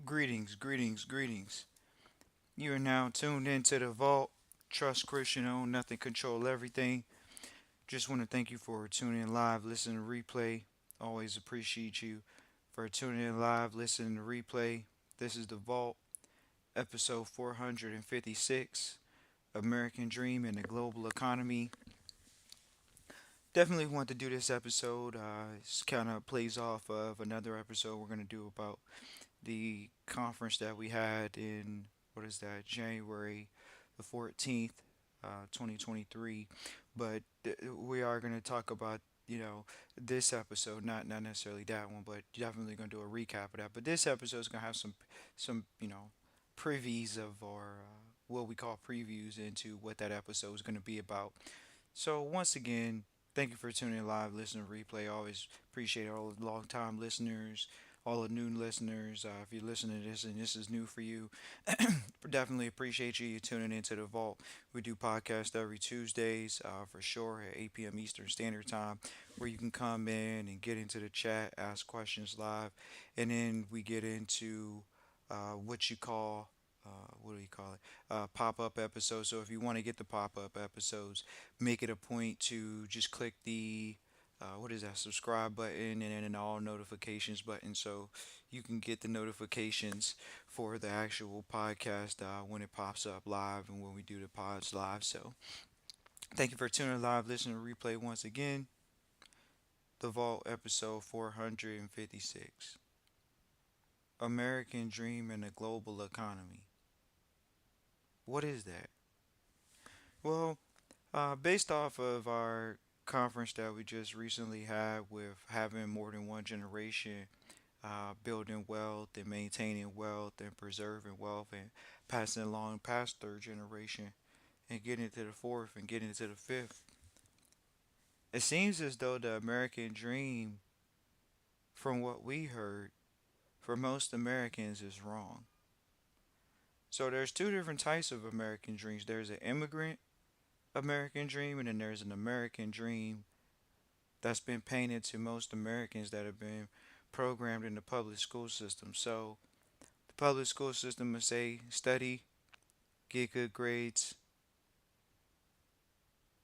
Greetings, greetings, greetings. You are now tuned into the vault. Trust Christian own nothing, control everything. Just want to thank you for tuning in live, listening to replay. Always appreciate you for tuning in live, listening to replay. This is the vault, episode 456, American Dream and the Global Economy. Definitely want to do this episode. It kind of plays off of another episode we're going to do about the conference that we had in what is that January the 14th, 2023. But we are going to talk about this episode, not necessarily that one, but definitely going to do a recap of that. But this episode is going to have some previews of our what we call previews into what that episode is going to be about. So once again, thank you for tuning in live, listening, replay. Always appreciate all the long time listeners, all the new listeners. If you're listening to this and this is new for you, definitely appreciate you tuning into the vault. We do podcasts every Tuesdays for sure at 8 p.m. Eastern Standard Time, where you can come in and get into the chat, ask questions live, and then we get into what you call. What do you call it? Pop up episodes. So if you want to get the pop up episodes, make it a point to just click the what is that subscribe button and then an all notifications button so you can get the notifications for the actual podcast when it pops up live and when we do the pods live. So thank you for tuning live, listening to replay once again. The Vault episode 456, American Dream and the Global Economy. What is that? Well, based off of our conference that we just recently had with having more than one generation, building wealth and maintaining wealth and preserving wealth and passing along past third generation and getting to the fourth and getting to the fifth. It seems as though the American dream, from what we heard, for most Americans is wrong. So there's two different types of American dreams. There's an immigrant American dream and then there's an American dream that's been painted to most Americans that have been programmed in the public school system. So the public school system will say study, get good grades,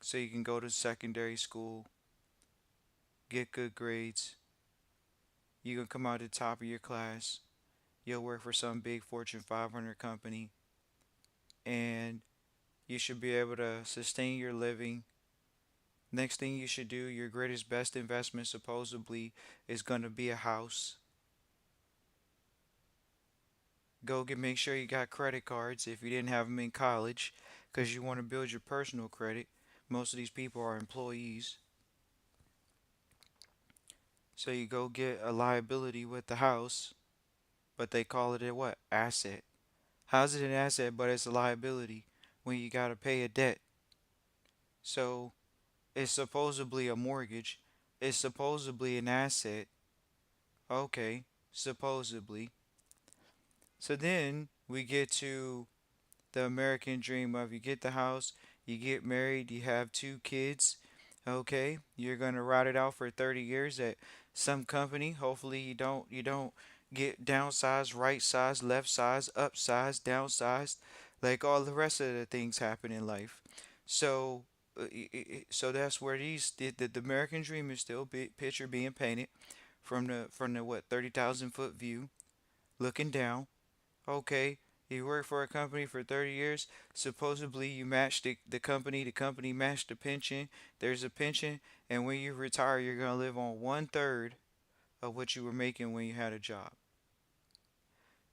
so you can go to secondary school, get good grades. You can come out the top of your class. You'll work for some big Fortune 500 company, and you should be able to sustain your living. Next thing you should do, your greatest best investment supposedly is going to be a house. Make sure you got credit cards if you didn't have them in college because you want to build your personal credit. Most of these people are employees. So you go get a liability with the house, but they call it a what? Asset. How's it an asset but it's a liability when you got to pay a debt? So it's supposedly a mortgage. It's supposedly an asset. Okay, supposedly. So then we get to the American dream of you get the house, you get married, you have two kids. Okay, you're gonna ride it out for 30 years at some company. Hopefully you don't get downsized, right size, left size, upsized, downsized, like all the rest of the things happen in life. So so that's where the American dream is still picture being painted from the what 30,000 foot view, looking down. Okay, you work for a company for 30 years. Supposedly, you match the company matched the pension. There's a pension, and when you retire, you're going to live on one third of what you were making when you had a job.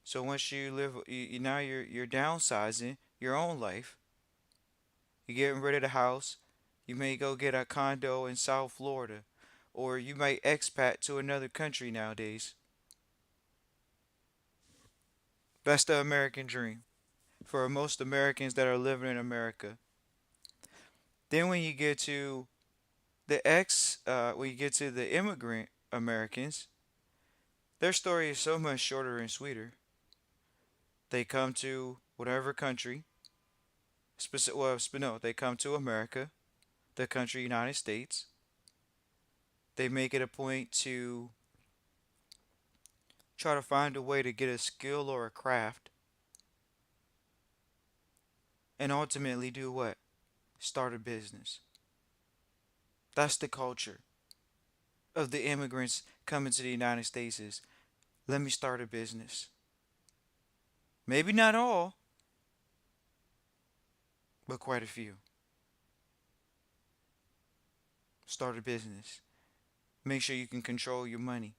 So once you live, now you're downsizing your own life. You're getting rid of the house. You may go get a condo in South Florida, or you might expat to another country nowadays. That's the American dream for most Americans that are living in America. Then when you get to the immigrant Americans, their story is so much shorter and sweeter. They come to whatever country, no, they come to America, the country United States. They make it a point to try to find a way to get a skill or a craft, and ultimately do what? Start a business. That's the culture of the immigrants coming to the United States is let me start a business. Maybe not all, but quite a few. Start a business. Make sure you can control your money.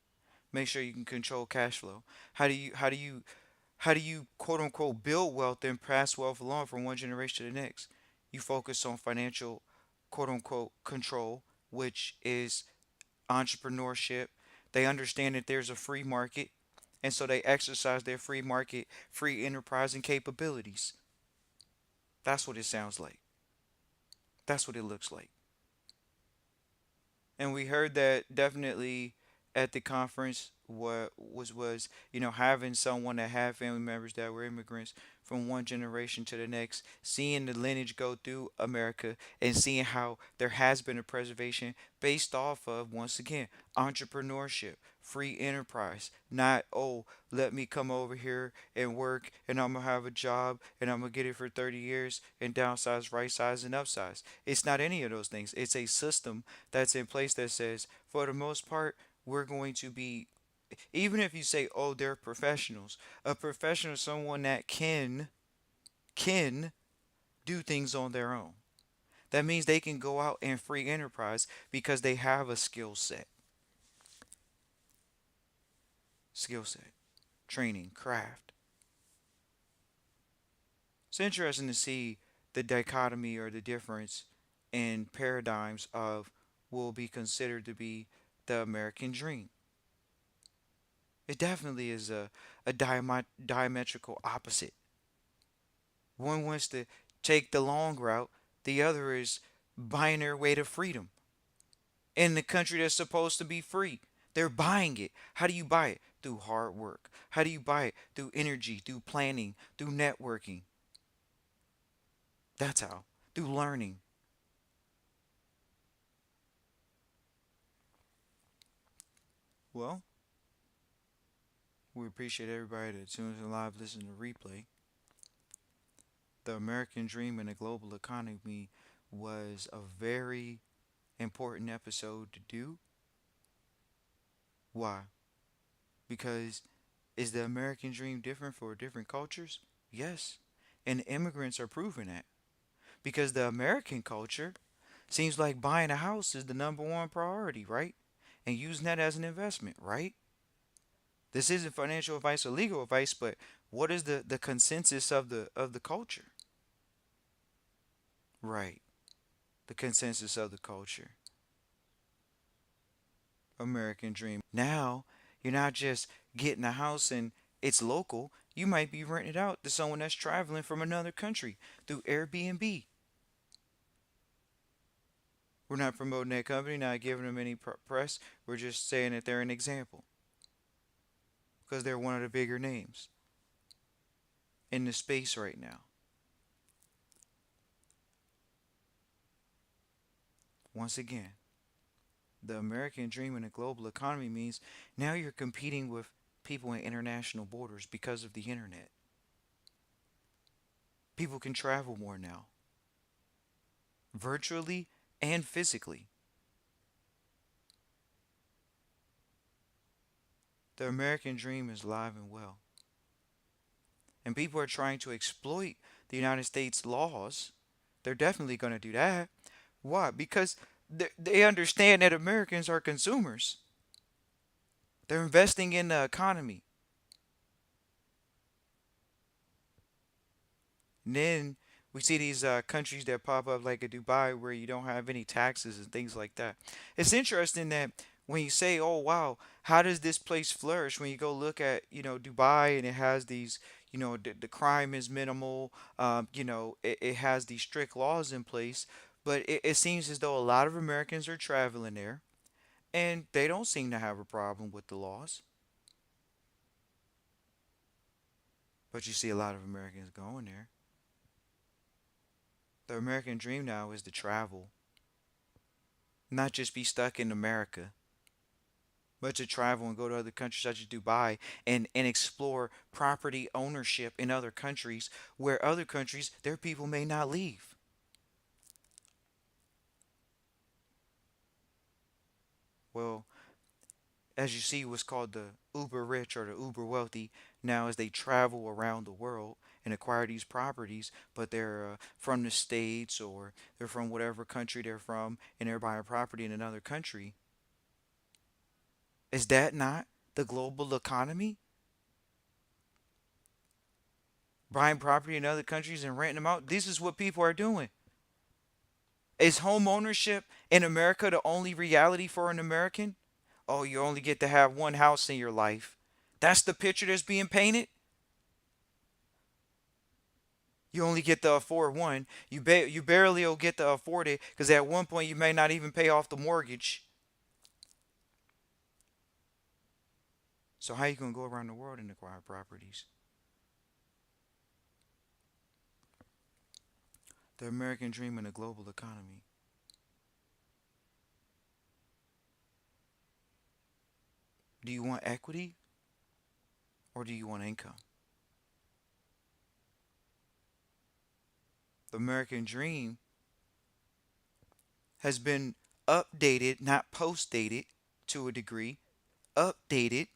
Make sure you can control cash flow. How do you quote unquote build wealth and pass wealth along from one generation to the next? You focus on financial quote unquote control, which is entrepreneurship. They understand that there's a free market, and so they exercise their free market, free enterprise and capabilities. That's what it sounds like. That's what it looks like. And we heard that definitely at the conference what was having someone that had family members that were immigrants from one generation to the next, seeing the lineage go through America and seeing how there has been a preservation based off of, once again, entrepreneurship, free enterprise. Not, oh, let me come over here and work and I'm gonna have a job and I'm gonna get it for 30 years and downsize, right size, and upsize. It's not any of those things. It's a system that's in place that says, for the most part, we're going to be, even if you say, oh, they're professionals, a professional is someone that can do things on their own. That means they can go out and free enterprise because they have a skill set, training, craft. It's interesting to see the dichotomy or the difference in paradigms of what will be considered to be the American dream. It definitely is a diametrical opposite. One wants to take the long route, the other is buying their way to freedom in the country that's supposed to be free. They're buying it. How do you buy it? Through hard work. How do you buy it? Through energy, through planning, through networking. That's how. Through learning. Well, we appreciate everybody that tunes in live, listen to replay. The American Dream and the Global Economy was a very important episode to do. Why? Because is the American dream different for different cultures? Yes. And immigrants are proving that. Because the American culture seems like buying a house is the number one priority, right? And using that as an investment, right? This isn't financial advice or legal advice, but what is the consensus of the culture? Right. The consensus of the culture. American dream. Now, you're not just getting a house and it's local. You might be renting it out to someone that's traveling from another country through Airbnb. We're not promoting that company, not giving them any press. We're just saying that they're an example because they're one of the bigger names in the space right now. Once again, the American dream and the global economy means now you're competing with people in international borders because of the internet. People can travel more now, virtually and physically. The American dream is alive and well. And people are trying to exploit the United States laws. They're definitely going to do that. Why? Because they understand that Americans are consumers. They're investing in the economy. And then we see these countries that pop up like a Dubai where you don't have any taxes and things like that. It's interesting that when you say, "Oh wow, how does this place flourish?" When you go look at Dubai and it has these the crime is minimal. It has these strict laws in place, but it seems as though a lot of Americans are traveling there and they don't seem to have a problem with the laws. But you see a lot of Americans going there. The American dream now is to travel, not just be stuck in America. but to travel and go to other countries such as Dubai and explore property ownership in other countries where other countries their people may not leave. Well, as you see, what's called the uber rich or the uber wealthy now as they travel around the world and acquire these properties, but they're from the States or they're from whatever country they're from and they're buying property in another country. Is that not the global economy? Buying property in other countries and renting them out? This is what people are doing. Is home ownership in America the only reality for an American? Oh, you only get to have one house in your life. That's the picture that's being painted. You only get to afford one. You barely will get to afford it because at one point you may not even pay off the mortgage. So how you gonna go around the world and acquire properties? The American dream in a global economy. Do you want equity or do you want income? The American dream has been updated, not post dated to a degree, updated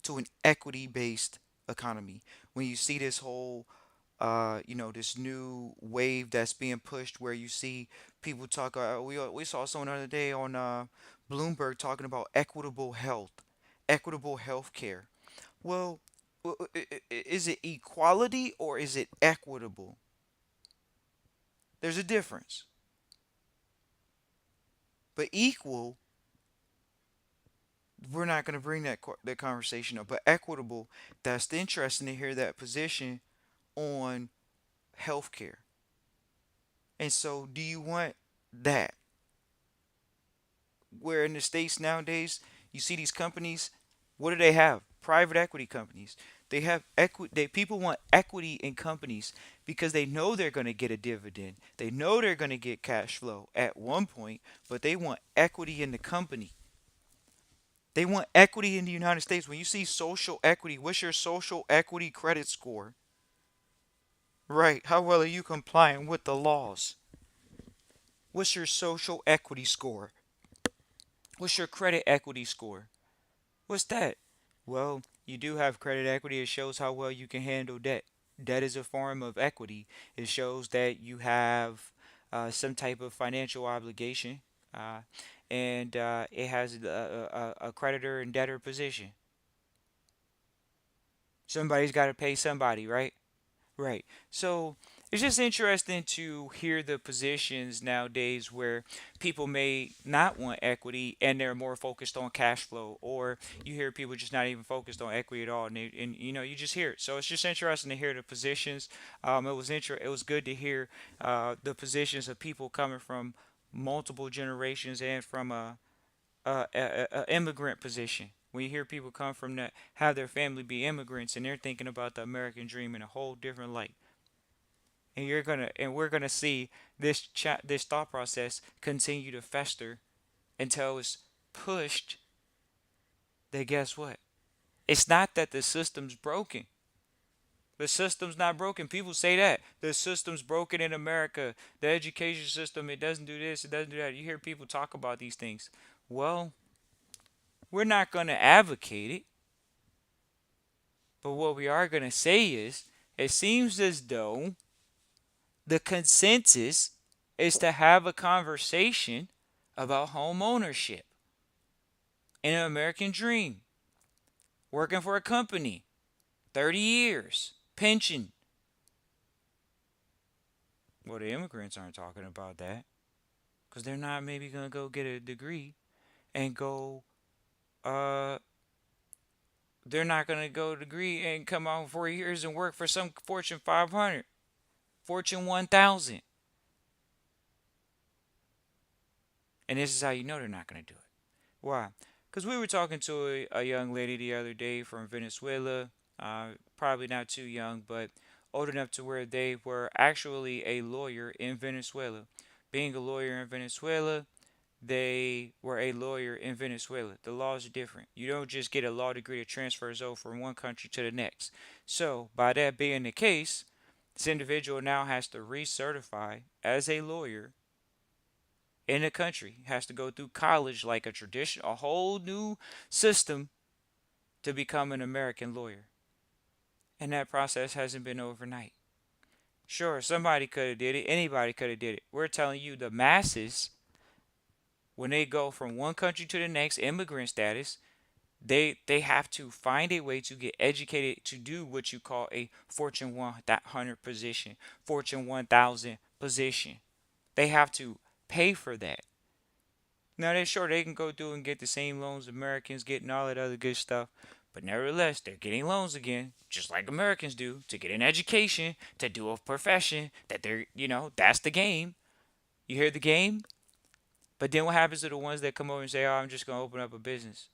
to an equity based economy. When you see this whole this new wave that's being pushed where you see people talk. We saw someone the other day on Bloomberg talking about equitable health, equitable health care. Well, is it equality or is it equitable? There's a difference. But equal, we're not going to bring that conversation up. But equitable, that's interesting to hear that position on healthcare. And so, do you want that? Where in the states nowadays you see these companies, what do they have? Private equity companies. They have equity. People want equity in companies because they know they're going to get a dividend. They know they're going to get cash flow at one point, but they want equity in the company. They want equity in the United States. When you see social equity, what's your social equity credit score? Right. How well are you complying with the laws? What's your social equity score? What's your credit equity score? What's that? Well, you do have credit equity. It shows how well you can handle debt. Debt is a form of equity. It shows that you have some type of financial obligation, uh, and it has a creditor and debtor position. Somebody's got to pay somebody, right? Right. So it's just interesting to hear the positions nowadays where people may not want equity and they're more focused on cash flow, or you hear people just not even focused on equity at all, and you just hear it. So it's just interesting to hear the positions. It was good to hear the positions of people coming from multiple generations and from a immigrant position. When you hear people come from that, have their family be immigrants, and they're thinking about the American dream in a whole different light, and we're gonna see this thought process continue to fester until it's pushed. That guess what? It's not that the system's broken. The system's not broken. People say that the system's broken in America. The education system, it doesn't do this, it doesn't do that. You hear people talk about these things. Well, we're not gonna advocate it. But what we are going to say is it seems as though the consensus is to have a conversation about home ownership and an American dream, working for a company, 30 years, pension. Well, the immigrants aren't talking about that because they're not maybe going to go get a degree and go, uh, they're not going to go degree and come out in 4 years and work for some Fortune 500, Fortune 1000. And this is how you know they're not going to do it. Why? Because we were talking to a young lady the other day from Venezuela, probably not too young, but old enough to where they were actually a lawyer in Venezuela. Being a lawyer in Venezuela, they were a lawyer in Venezuela. The laws are different. You don't just get a law degree that transfers over from one country to the next. So, by that being the case, this individual now has to recertify as a lawyer in the country, has to go through college like a tradition, a whole new system to become an American lawyer. And that process hasn't been overnight. Sure, somebody could have did it. Anybody could have did it. We're telling you the masses, when they go from one country to the next, immigrant status, they have to find a way to get educated to do what you call a Fortune 100 position, Fortune 1000 position. They have to pay for that. Now they're sure they can go through and get the same loans Americans get and all that other good stuff, but nevertheless they're getting loans again, just like Americans do, to get an education, to do a profession that that's the game. You hear the game? But then what happens to the ones that come over and say, "Oh, I'm just gonna open up a business,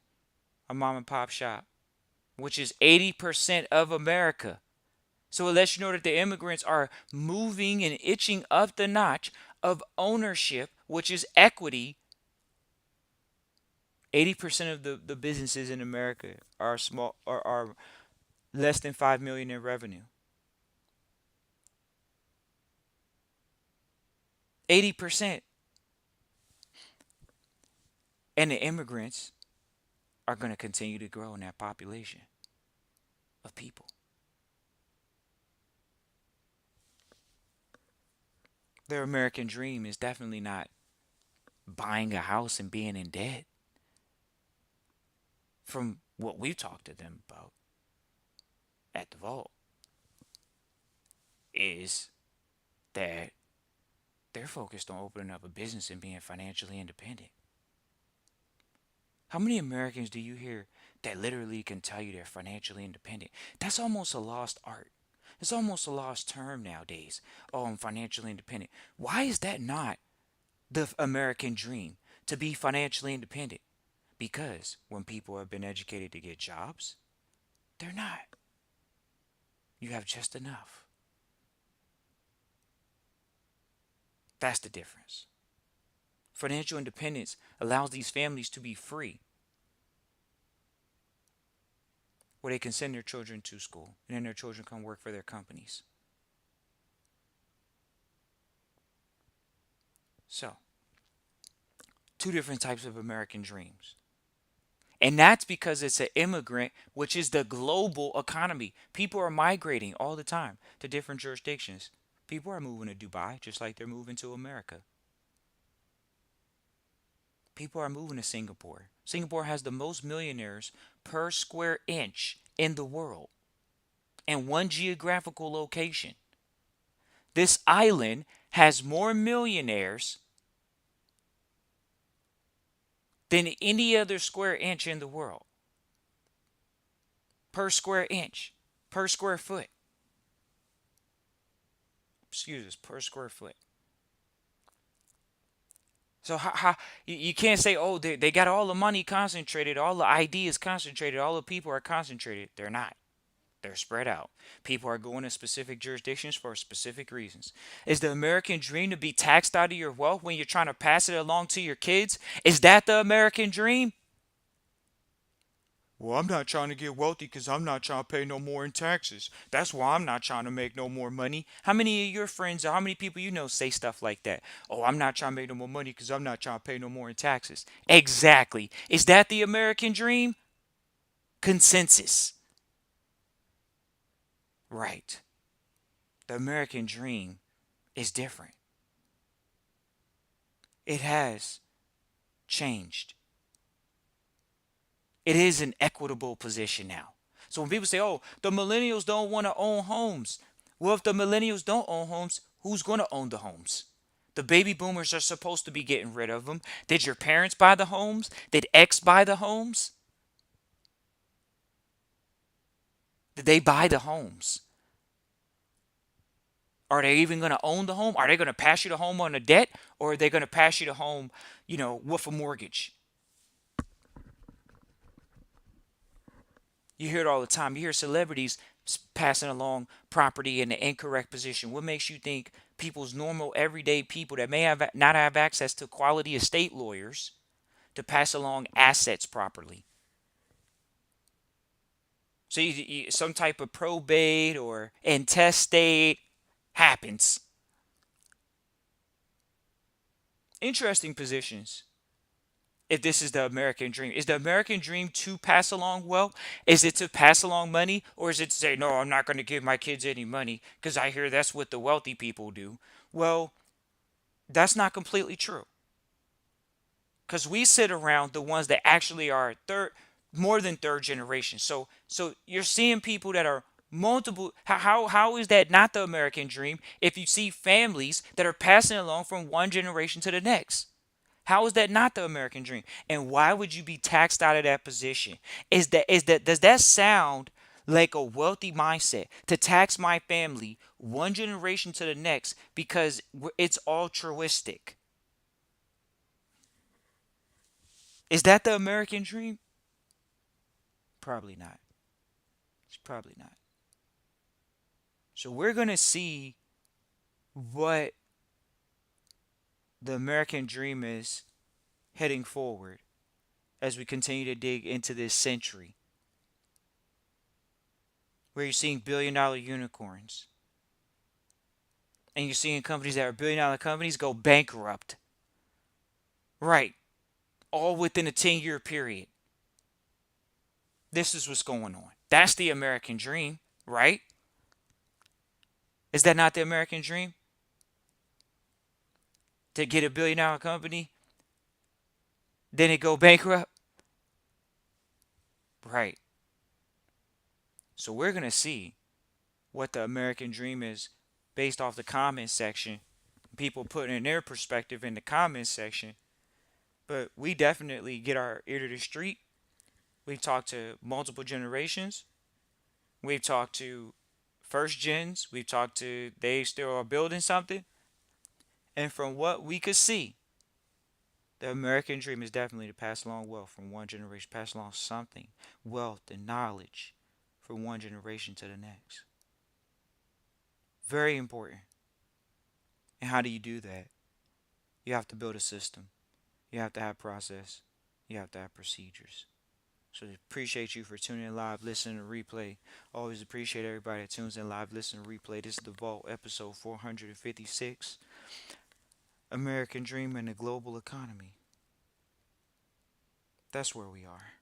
a mom and pop shop," which is 80% of America. So it lets you know that the immigrants are moving and itching up the notch of ownership, which is equity. 80% of the businesses in America are small or are less than 5 million in revenue. 80%. And the immigrants are going to continue to grow in that population of people. Their American dream is definitely not buying a house and being in debt. From what we've talked to them about at the vault, is that they're focused on opening up a business and being financially independent. How many Americans do you hear that literally can tell you they're financially independent? That's almost a lost art. It's almost a lost term nowadays. Oh, I'm financially independent. Why is that not the American dream, to be financially independent? Because when people have been educated to get jobs, they're not. You have just enough. That's the difference. Financial independence allows these families to be free, where they can send their children to school and then their children come work for their companies. So, two different types of American dreams. And that's because it's an immigrant, which is the global economy. People are migrating all the time to different jurisdictions. People are moving to Dubai just like they're moving to America. People are moving to Singapore. Singapore has the most millionaires per square inch in the world in one geographical location. This island has more millionaires than any other square inch in the world. Per square inch, per square foot. Excuse us, per square foot. So how you can't say, oh, they got all the money concentrated, all the ideas concentrated, all the people are concentrated. They're not. They're spread out. People are going to specific jurisdictions for specific reasons. Is the American dream to be taxed out of your wealth when you're trying to pass it along to your kids? Is that the American dream? Well, I'm not trying to get wealthy because I'm not trying to pay no more in taxes. That's why I'm not trying to make no more money. How many of your friends or how many people you know say stuff like that? Oh, I'm not trying to make no more money because I'm not trying to pay no more in taxes. Exactly. Is that the American dream? Consensus. Right. The American dream is different. It has changed. It is an equitable position now. So when people say, oh, the millennials don't want to own homes, well, if the millennials don't own homes, who's going to own the homes? The baby boomers are supposed to be getting rid of them. Did your parents buy the homes? Did X buy the homes? Did they buy the homes? Are they even going to own the home? Are they going to pass you the home on a debt? Or are they going to pass you the home, with a mortgage? You hear it all the time. You hear celebrities passing along property in the incorrect position? What makes you think people's normal everyday people that may have not have access to quality estate lawyers to pass along assets properly? So some type of probate or intestate happens. Interesting positions. If this is the American dream, is the American dream to pass along wealth? Is it to pass along money? Or is it to say, no, I'm not going to give my kids any money because I hear that's what the wealthy people do? Well, that's not completely true. Because we sit around the ones that actually are third, more than third generation. So you're seeing people that are multiple. How is that not the American dream if you see families that are passing along from one generation to the next? How is that not the American dream? And why would you be taxed out of that position? Is that does that sound like a wealthy mindset to tax my family one generation to the next because it's altruistic? Is that the American dream? Probably not. It's probably not. So we're going to see what the American dream is heading forward as we continue to dig into this century where you're seeing billion-dollar unicorns and you're seeing companies that are billion-dollar companies go bankrupt. Right. All within a 10-year period. This is what's going on. That's the American dream, right? Is that not the American dream? To get a billion-dollar company, then it go bankrupt? Right. So we're going to see what the American dream is based off the comments section. People putting in their perspective in the comments section. But we definitely get our ear to the street. We've talked to multiple generations. We've talked to first gens. We've talked to they still are building something. And from what we could see, the American dream is definitely to pass along wealth from one generation, pass along something, wealth and knowledge from one generation to the next. Very important. And how do you do that? You have to build a system. You have to have process. You have to have procedures. So appreciate you for tuning in live, listening to replay. Always appreciate everybody that tunes in live, listen to replay. This is the Vault episode 456. American Dream and the Global Economy. That's where we are.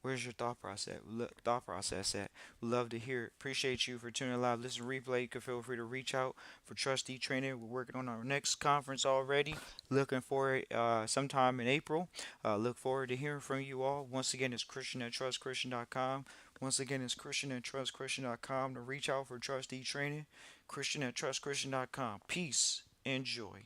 Where's your thought process at? We'd love to hear it. Appreciate you for tuning in live, listen to replay. You can feel free to reach out for Trustee Training. We're working on our next conference already. Looking for it sometime in April. Look forward to hearing from you all. Once again, it's Christian at trustchristian.com. Once again, it's Christian at trustchristian.com to reach out for Trustee Training. Christian at trustchristian.com. Peace and joy.